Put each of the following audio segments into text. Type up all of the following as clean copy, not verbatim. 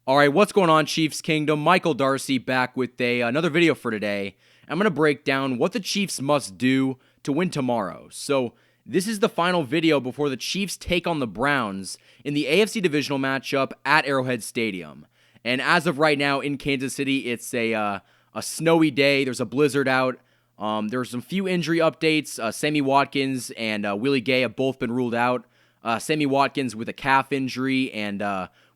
All right, what's going on, Chiefs Kingdom? Michael Darcy back with another video for today. I'm going to break down what the Chiefs must do to win tomorrow. So, this is the final video before the Chiefs take on the Browns in the AFC divisional matchup at Arrowhead Stadium. And as of right now in Kansas City, it's a snowy day. There's a blizzard out. There's some few injury updates. Sammy Watkins and Willie Gay have both been ruled out. Sammy Watkins with a calf injury and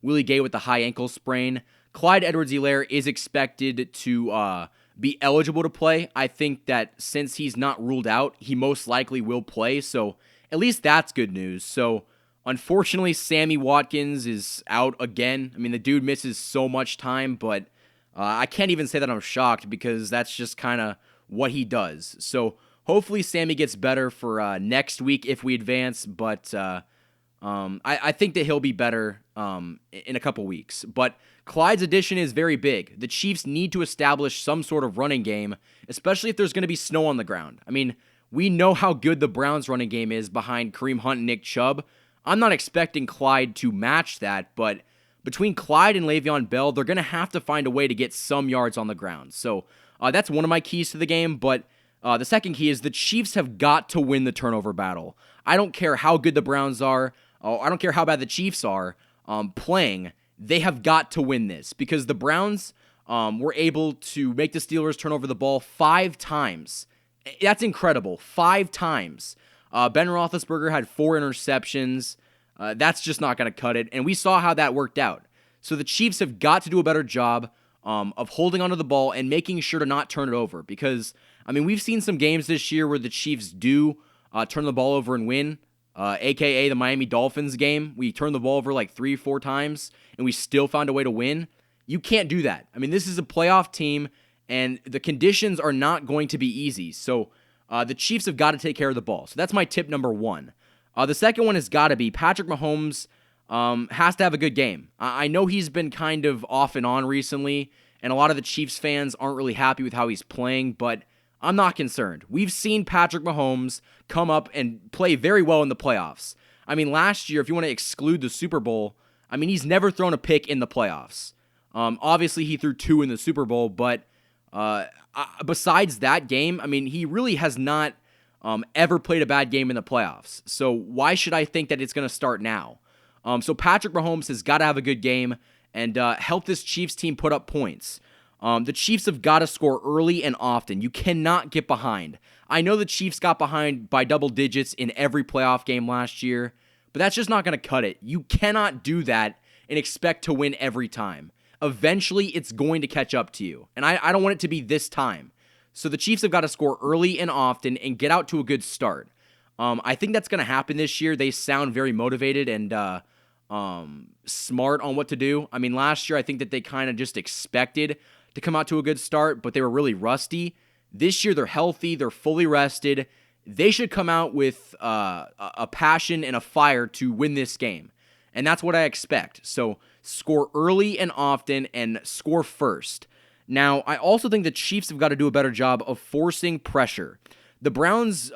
Willie Gay with the high ankle sprain. Clyde Edwards-Helaire is expected to be eligible to play. I think that since he's not ruled out, he most likely will play. So at least that's good news. So unfortunately, Sammy Watkins is out again. I mean, the dude misses so much time, but I can't even say that I'm shocked because that's just kind of what he does. So hopefully Sammy gets better for next week if we advance, but I think that he'll be better in a couple weeks. But Clyde's addition is very big. The Chiefs need to establish some sort of running game, especially if there's going to be snow on the ground. I mean, we know how good the Browns' running game is behind Kareem Hunt and Nick Chubb. I'm not expecting Clyde to match that, but between Clyde and Le'Veon Bell, they're going to have to find a way to get some yards on the ground. So that's one of my keys to the game, but the second key is the Chiefs have got to win the turnover battle. I don't care how good the Browns are. I don't care how bad the Chiefs are playing. They have got to win this because the Browns were able to make the Steelers turn over the ball 5 times. That's incredible. 5 times. Ben Roethlisberger had 4 interceptions. That's just not going to cut it. And we saw how that worked out. So the Chiefs have got to do a better job of holding onto the ball and making sure to not turn it over. Because, I mean, we've seen some games this year where the Chiefs do turn the ball over and win. AKA the Miami Dolphins game. We turned the ball over like 3-4 times, and we still found a way to win. You can't do that. I mean, this is a playoff team, and the conditions are not going to be easy. So the Chiefs have got to take care of the ball. So that's my tip number 1. The second one has got to be Patrick Mahomes has to have a good game. I know he's been kind of off and on recently, and a lot of the Chiefs fans aren't really happy with how he's playing, but I'm not concerned. We've seen Patrick Mahomes come up and play very well in the playoffs. I mean, last year, if you want to exclude the Super Bowl, I mean, he's never thrown a pick in the playoffs. Obviously, he threw 2 in the Super Bowl, but besides that game, I mean, he really has not ever played a bad game in the playoffs. So why should I think that it's going to start now? So Patrick Mahomes has got to have a good game and help this Chiefs team put up points. The Chiefs have got to score early and often. You cannot get behind. I know the Chiefs got behind by double digits in every playoff game last year, but that's just not going to cut it. You cannot do that and expect to win every time. Eventually, it's going to catch up to you, and I don't want it to be this time. So the Chiefs have got to score early and often and get out to a good start. I think that's going to happen this year. They sound very motivated and smart on what to do. I mean, last year, I think that they kind of just expected to come out to a good start, but they were really rusty. This year, they're healthy. They're fully rested. They should come out with a passion and a fire to win this game. And that's what I expect. So score early and often and score first. Now, I also think the Chiefs have got to do a better job of forcing pressure. The Browns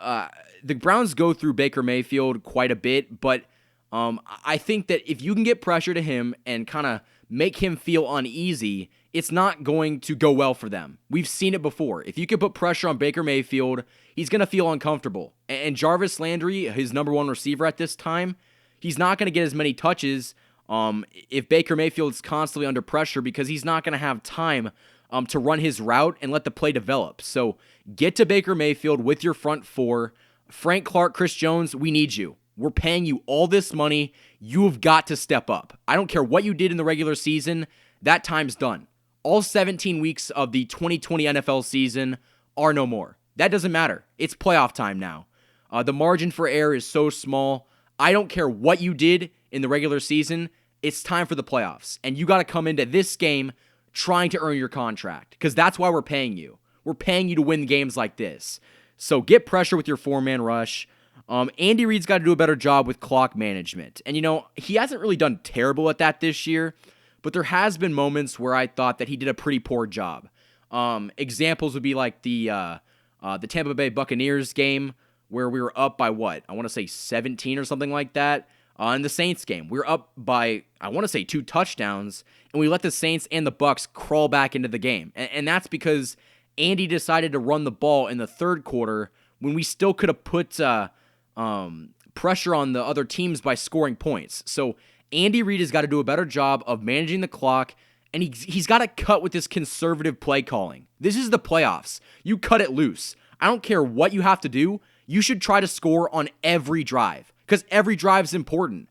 go through Baker Mayfield quite a bit, but I think that if you can get pressure to him and kind of make him feel uneasy, it's not going to go well for them. We've seen it before. If you can put pressure on Baker Mayfield, he's going to feel uncomfortable. And Jarvis Landry, his number 1 receiver at this time, he's not going to get as many touches if Baker Mayfield's constantly under pressure because he's not going to have time to run his route and let the play develop. So get to Baker Mayfield with your front 4. Frank Clark, Chris Jones, we need you. We're paying you all this money. You have got to step up. I don't care what you did in the regular season. That time's done. All 17 weeks of the 2020 NFL season are no more. That doesn't matter. It's playoff time now. The margin for error is so small. I don't care what you did in the regular season. It's time for the playoffs. And you got to come into this game trying to earn your contract because that's why we're paying you. We're paying you to win games like this. So get pressure with your 4-man rush. Andy Reid's got to do a better job with clock management. And, he hasn't really done terrible at that this year, but there has been moments where I thought that he did a pretty poor job. Examples would be like the Tampa Bay Buccaneers game where we were up by what? I want to say 17 or something like that. In the Saints game, we were up by, I want to say, 2 touchdowns, and we let the Saints and the Bucs crawl back into the game. And that's because Andy decided to run the ball in the third quarter when we still could have put pressure on the other teams by scoring points. So Andy Reid has got to do a better job of managing the clock, and he's got to cut with this conservative play calling. This is the playoffs. You cut it loose. I don't care what you have to do. You should try to score on every drive, because every drive is important.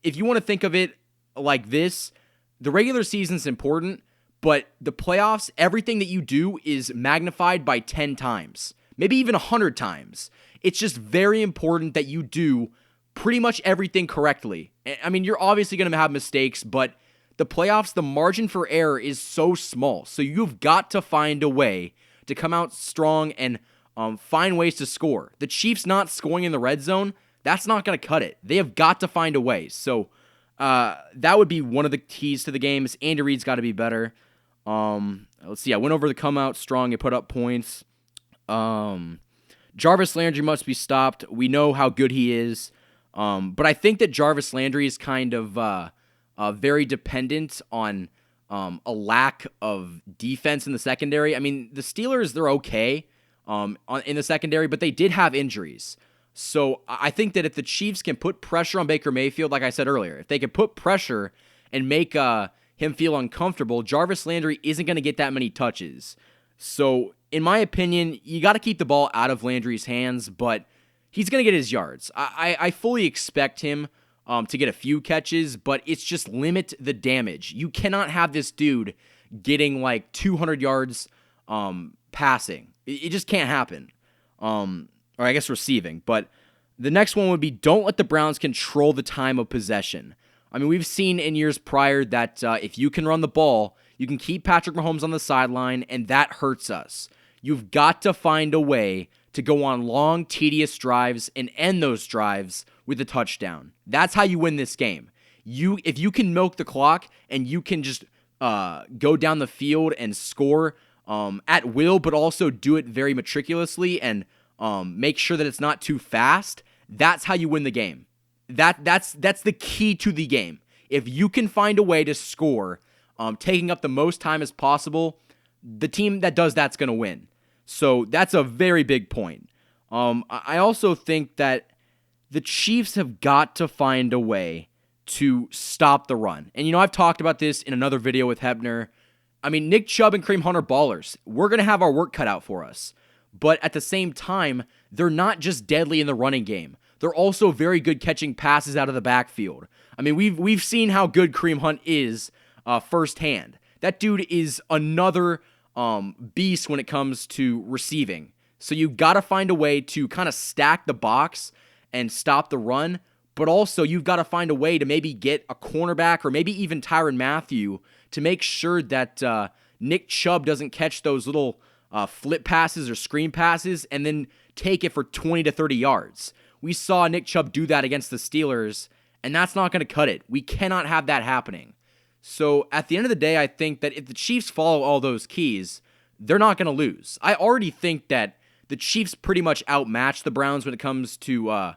If you want to think of it like this, the regular season's important, but the playoffs, everything that you do is magnified by 10 times, maybe even 100 times. It's just very important that you do pretty much everything correctly. I mean, you're obviously going to have mistakes, but the playoffs, the margin for error is so small. So you've got to find a way to come out strong and find ways to score. The Chiefs not scoring in the red zone, that's not going to cut it. They have got to find a way. So that would be one of the keys to the game. Is Andy Reid's got to be better. Let's see. I went over the come out strong and put up points. Jarvis Landry must be stopped. We know how good he is. But I think that Jarvis Landry is kind of very dependent on a lack of defense in the secondary. I mean, the Steelers, they're okay in the secondary, but they did have injuries. So I think that if the Chiefs can put pressure on Baker Mayfield, like I said earlier, if they can put pressure and make him feel uncomfortable, Jarvis Landry isn't going to get that many touches. So in my opinion, you got to keep the ball out of Landry's hands, but he's going to get his yards. I fully expect him to get a few catches, but it's just limit the damage. You cannot have this dude getting like 200 yards passing. It just can't happen. Or I guess receiving. But the next one would be, don't let the Browns control the time of possession. I mean, we've seen in years prior that if you can run the ball, you can keep Patrick Mahomes on the sideline, and that hurts us. You've got to find a way to go on long, tedious drives and end those drives with a touchdown. That's how you win this game. If you can milk the clock and you can just go down the field and score at will, but also do it very meticulously and make sure that it's not too fast, that's how you win the game. That's the key to the game. If you can find a way to score, taking up the most time as possible, the team that does that's going to win. So that's a very big point. I also think that the Chiefs have got to find a way to stop the run. And, I've talked about this in another video with Hebner. I mean, Nick Chubb and Kareem Hunt are ballers. We're going to have our work cut out for us. But at the same time, they're not just deadly in the running game. They're also very good catching passes out of the backfield. I mean, we've seen how good Kareem Hunt is firsthand. That dude is another beast when it comes to receiving. So you've got to find a way to kind of stack the box and stop the run, but also you've got to find a way to maybe get a cornerback or maybe even Tyrann Mathieu to make sure that Nick Chubb doesn't catch those little flip passes or screen passes and then take it for 20 to 30 yards. We saw Nick Chubb do that against the Steelers, and that's not going to cut it. We cannot have that happening. So at the end of the day, I think that if the Chiefs follow all those keys, they're not going to lose. I already think that the Chiefs pretty much outmatch the Browns when it comes to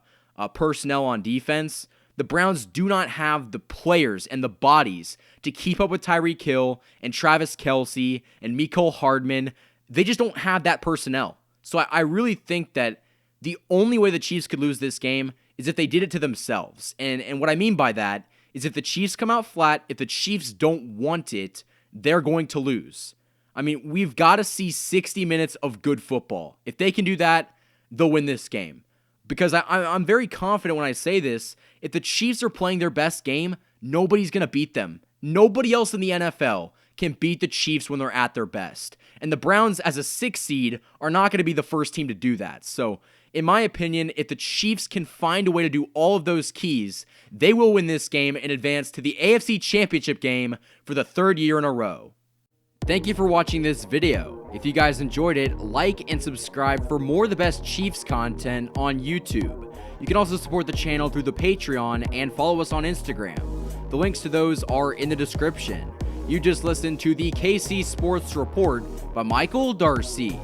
personnel on defense. The Browns do not have the players and the bodies to keep up with Tyreek Hill and Travis Kelce and Mecole Hardman. They just don't have that personnel. So I really think that the only way the Chiefs could lose this game is if they did it to themselves. And what I mean by that is if the Chiefs come out flat, if the Chiefs don't want it, they're going to lose. I mean, we've got to see 60 minutes of good football. If they can do that, they'll win this game. Because I'm very confident when I say this, if the Chiefs are playing their best game, nobody's going to beat them. Nobody else in the NFL can beat the Chiefs when they're at their best. And the Browns, as a 6 seed, are not going to be the first team to do that. So, in my opinion, if the Chiefs can find a way to do all of those keys, they will win this game and advance to the AFC Championship game for the 3rd year in a row. Thank you for watching this video. If you guys enjoyed it, like and subscribe for more of the best Chiefs content on YouTube. You can also support the channel through the Patreon and follow us on Instagram. The links to those are in the description. You just listened to the KC Sports Report by Michael Darcy.